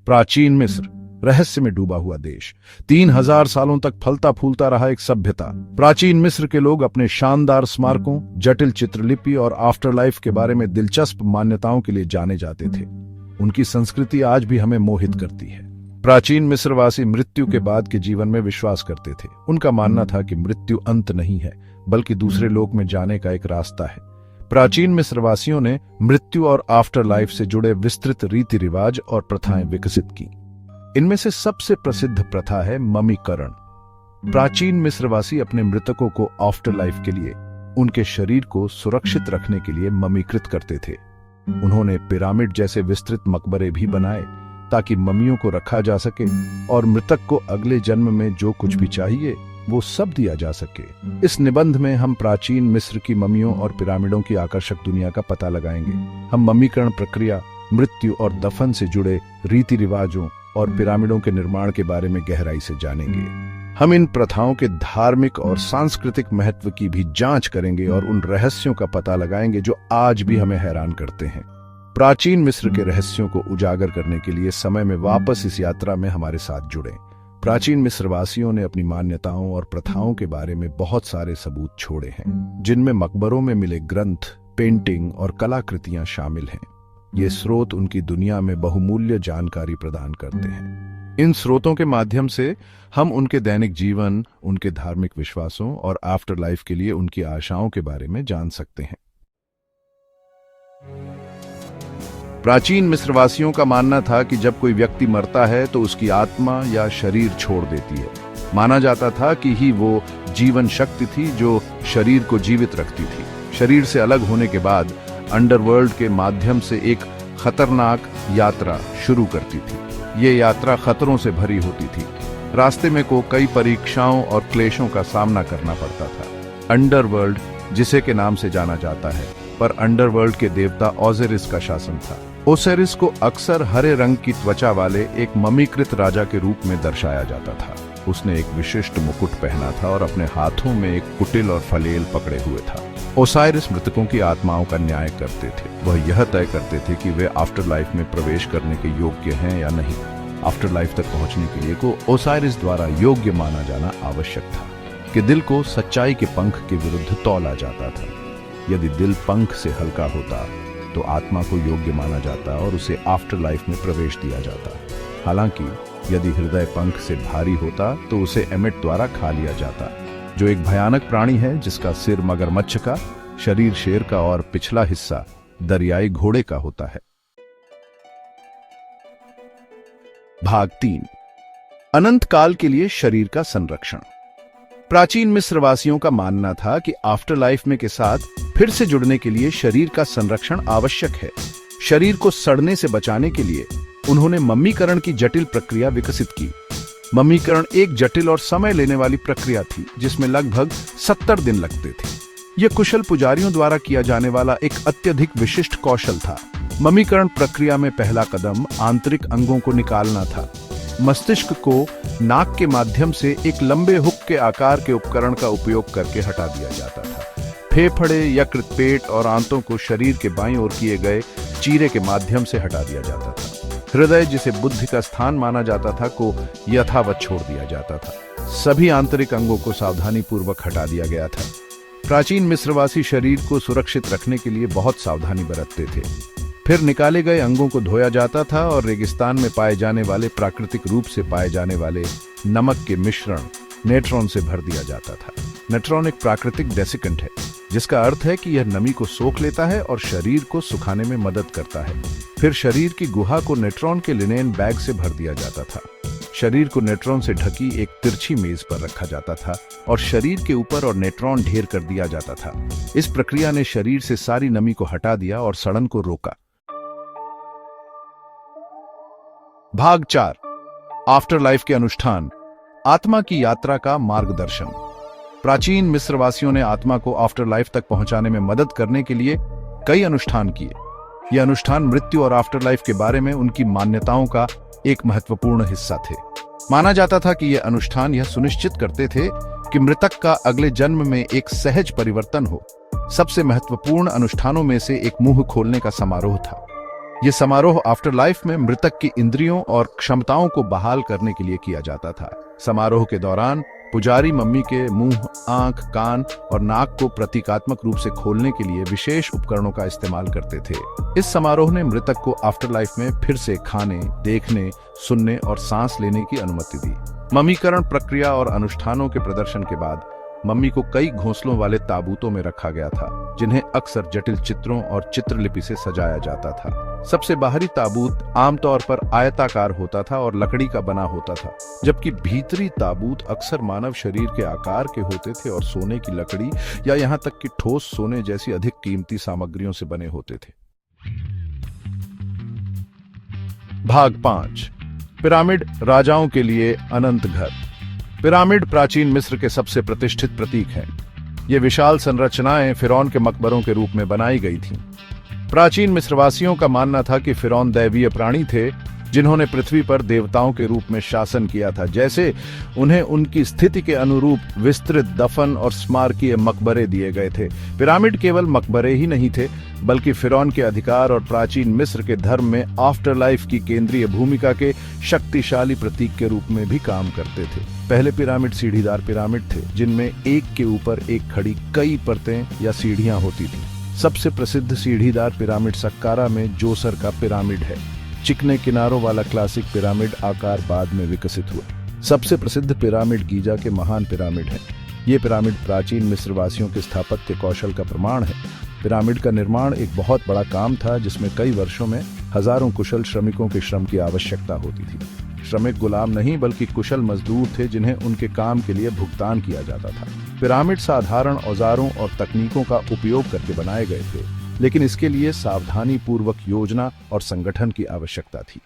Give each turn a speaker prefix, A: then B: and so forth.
A: प्राचीन मिस्र, रहस्य में डूबा हुआ देश, 3000 सालों तक फलता फूलता रहा एक सभ्यता। प्राचीन मिस्र के लोग अपने शानदार स्मारकों, जटिल चित्रलिपि और आफ्टर लाइफ के बारे में दिलचस्प मान्यताओं के लिए जाने जाते थे। उनकी संस्कृति आज भी हमें मोहित करती है। प्राचीन मिस्रवासी मृत्यु के बाद के जीवन में विश्वास करते थे। उनका मानना था कि मृत्यु अंत नहीं है, बल्कि दूसरे लोक में जाने का एक रास्ता है। प्राचीन मिस्रवासियों ने मृत्यु और आफ्टर लाइफ से जुड़े विस्तृत रीति रिवाज और प्रथाएं विकसित की। इनमें से सबसे प्रसिद्ध प्रथा है ममीकरण। प्राचीन मिस्रवासी अपने मृतकों को आफ्टर लाइफ के लिए उनके शरीर को सुरक्षित रखने के लिए ममीकृत करते थे। उन्होंने पिरामिड जैसे विस्तृत मकबरे भी बनाए ताकि ममियों को रखा जा सके और मृतक को अगले जन्म में जो कुछ भी चाहिए वो सब दिया जा सके। इस निबंध में हम प्राचीन मिस्र की ममियों और पिरामिडों की आकर्षक दुनिया का पता लगाएंगे। हम ममीकरण प्रक्रिया, मृत्यु और दफन से जुड़े रीति रिवाजों और पिरामिडों के निर्माण के बारे में गहराई से जानेंगे। हम इन प्रथाओं के धार्मिक और सांस्कृतिक महत्व की भी जांच करेंगे और उन रहस्यों का पता लगाएंगे जो आज भी हमें हैरान करते हैं। प्राचीन मिस्र के रहस्यों को उजागर करने के लिए समय में वापस इस यात्रा में हमारे साथ जुड़े। प्राचीन मिस्रवासियों ने अपनी मान्यताओं और प्रथाओं के बारे में बहुत सारे सबूत छोड़े हैं, जिनमें मकबरों में मिले ग्रंथ, पेंटिंग और कलाकृतियां शामिल हैं। ये स्रोत उनकी दुनिया में बहुमूल्य जानकारी प्रदान करते हैं। इन स्रोतों के माध्यम से हम उनके दैनिक जीवन, उनके धार्मिक विश्वासों और आफ्टर लाइफ के लिए उनकी आशाओं के बारे में जान सकते हैं। प्राचीन मिस्रवासियों का मानना था कि जब कोई व्यक्ति मरता है तो उसकी आत्मा या शरीर छोड़ देती है। माना जाता था कि ही वो जीवन शक्ति थी जो शरीर को जीवित रखती थी। शरीर से अलग होने के बाद अंडरवर्ल्ड के माध्यम से एक खतरनाक यात्रा शुरू करती थी। ये यात्रा खतरों से भरी होती थी। रास्ते में को कई परीक्षाओं और क्लेशों का सामना करना पड़ता था। अंडरवर्ल्ड, जिसे के नाम से जाना जाता है, पर अंडरवर्ल्ड के देवता ओसिरिस का शासन था। ओसिरिस को अक्सर हरे रंग की त्वचा वाले एक ममीकृत राजा के रूप में दर्शाया जाता था। उसने एक विशिष्ट मुकुट पहना था और अपने हाथों में एक कुटिल और फलेल पकड़े हुए था। ओसाइरिस मृतकों की आत्माओं का न्याय करते थे। वह यह तय करते थे कि वे आफ्टर लाइफ में प्रवेश करने के योग्य हैं या नहीं। आफ्टर लाइफ तक पहुंचने के लिए को ओसाइरिस द्वारा योग्य माना जाना आवश्यक था कि दिल को सच्चाई के पंख के विरुद्ध तौला जाता था। यदि दिल पंख से हल्का होता तो आत्मा को योग्य माना जाता और उसे आफ्टर लाइफ में प्रवेश दिया जाता। हालांकि यदि हृदय पंख से भारी होता तो उसे एमेट द्वारा खा लिया जाता, जो एक भयानक प्राणी है जिसका सिर मगरमच्छ का, शरीर शेर का और पिछला हिस्सा दरियाई घोड़े का होता है। भाग 3, अनंत काल के लिए शरीर का संरक्षण। प्राचीन मिस्रवासियों का मानना था कि आफ्टर लाइफ में के साथ फिर से जुड़ने के लिए शरीर का संरक्षण आवश्यक है। शरीर को सड़ने से बचाने के लिए उन्होंने मम्मीकरण की जटिल प्रक्रिया विकसित की। मम्मीकरण एक जटिल और समय लेने वाली प्रक्रिया थी जिसमें लगभग 70 दिन लगते थे। यह कुशल पुजारियों द्वारा किया जाने वाला एक अत्यधिक विशिष्ट कौशल था। मम्मीकरण प्रक्रिया में पहला कदम आंतरिक अंगों को निकालना था। मस्तिष्क को नाक के माध्यम से एक लंबे हुक के आकार के उपकरण का उपयोग करके हटा दिया जाता था। फेफड़े, यकृत, पेट और आंतों को शरीर के बाईं ओर किए गए चीरे के माध्यम से हटा दिया जाता था। हृदय, जिसे बुद्धि का स्थान माना जाता था, को यथावत छोड़ दिया जाता था। सभी आंतरिक अंगों को सावधानी पूर्वक हटा दिया गया था। प्राचीन मिस्रवासी शरीर को सुरक्षित रखने के लिए बहुत सावधानी बरतते थे। फिर निकाले गए अंगों को धोया जाता था और रेगिस्तान में पाए जाने वाले प्राकृतिक रूप से पाए जाने वाले नमक के मिश्रण नेट्रॉन से भर दिया जाता था। नेट्रॉन एक प्राकृतिक डेसिकेंट है, जिसका अर्थ है कि यह नमी को सोख लेता है और शरीर को सुखाने में मदद करता है। फिर शरीर की गुहा को नेट्रॉन के लिनेन बैग से भर दिया जाता था। शरीर को नेट्रॉन से ढकी एक तिरछी मेज पर रखा जाता था और शरीर के ऊपर और नेट्रॉन ढेर कर दिया जाता था। इस प्रक्रिया ने शरीर से सारी नमी को हटा दिया और सड़न को रोका। भाग 4, आफ्टर लाइफ के अनुष्ठान, आत्मा की यात्रा का मार्गदर्शन। प्राचीन मिस्रवासियों ने आत्मा को आफ्टर लाइफ तक पहुंचाने में मदद करने के लिए कई अनुष्ठान किए। ये अनुष्ठान मृत्यु और आफ्टर लाइफ के बारे में उनकी मान्यताओं का एक महत्वपूर्ण हिस्सा थे। माना जाता था कि ये अनुष्ठान यह सुनिश्चित करते थे कि मृतक का अगले जन्म में एक सहज परिवर्तन हो। सबसे महत्वपूर्ण अनुष्ठानों में से एक मुंह खोलने का समारोह था। ये समारोह आफ्टर लाइफ में मृतक की इंद्रियों और क्षमताओं को बहाल करने के लिए किया जाता था। समारोह के दौरान पुजारी मम्मी के मुंह, आंख, कान और नाक को प्रतीकात्मक रूप से खोलने के लिए विशेष उपकरणों का इस्तेमाल करते थे। इस समारोह ने मृतक को आफ्टर लाइफ में फिर से खाने, देखने, सुनने और सांस लेने की अनुमति दी। मम्मीकरण प्रक्रिया और अनुष्ठानों के प्रदर्शन के बाद मम्मी को कई घोंसलों वाले ताबूतों में रखा गया था, जिन्हें अक्सर जटिल चित्रों और चित्रलिपि से सजाया जाता था। सबसे बाहरी ताबूत आमतौर पर आयताकार होता था और लकड़ी का बना होता था, जबकि भीतरी ताबूत अक्सर मानव शरीर के आकार के होते थे और सोने की लकड़ी या यहाँ तक कि ठोस सोने जैसी अधिक कीमती सामग्रियों से बने होते थे। भाग 5। पिरामिड राजाओं के लिए अनंत घर। पिरामिड प्राचीन मिस्र के सबसे प्रतिष्ठित प्रतीक हैं। ये विशाल संरचनाएं फिरौन के मकबरों के रूप में बनाई गई थीं। प्राचीन मिस्रवासियों का मानना था कि फिरौन दैवीय प्राणी थे, जिन्होंने पृथ्वी पर देवताओं के रूप में शासन किया था। जैसे उन्हें उनकी स्थिति के अनुरूप विस्तृत दफन और स्मारकीय मकबरे दिए गए थे। पिरामिड केवल मकबरे ही नहीं थे, बल्कि फिरौन के अधिकार और प्राचीन मिस्र के धर्म में आफ्टर लाइफ की केंद्रीय भूमिका के शक्तिशाली प्रतीक के रूप में भी काम करते थे। पहले पिरामिड सीढ़ीदार पिरामिड थे, जिनमें एक के ऊपर एक खड़ी कई परतें या सीढ़ियां होती थीं। सबसे प्रसिद्ध सीढ़ीदार पिरामिड सक्कारा में जोसर का पिरामिड है। चिकने किनारों वाला क्लासिक पिरामिड आकार बाद में विकसित हुआ। सबसे प्रसिद्ध पिरामिड गीजा के महान पिरामिड है। ये पिरामिड प्राचीन मिस्रवासियों के स्थापत्य कौशल का प्रमाण है। पिरामिड का निर्माण एक बहुत बड़ा काम था, जिसमें कई वर्षों में हजारों कुशल श्रमिकों के श्रम की आवश्यकता होती थी। श्रमिक गुलाम नहीं, बल्कि कुशल मजदूर थे, जिन्हें उनके काम के लिए भुगतान किया जाता था। पिरामिड साधारण औजारों और तकनीकों का उपयोग करके बनाए गए थे, लेकिन इसके लिए सावधानी पूर्वक योजना और संगठन की आवश्यकता थी।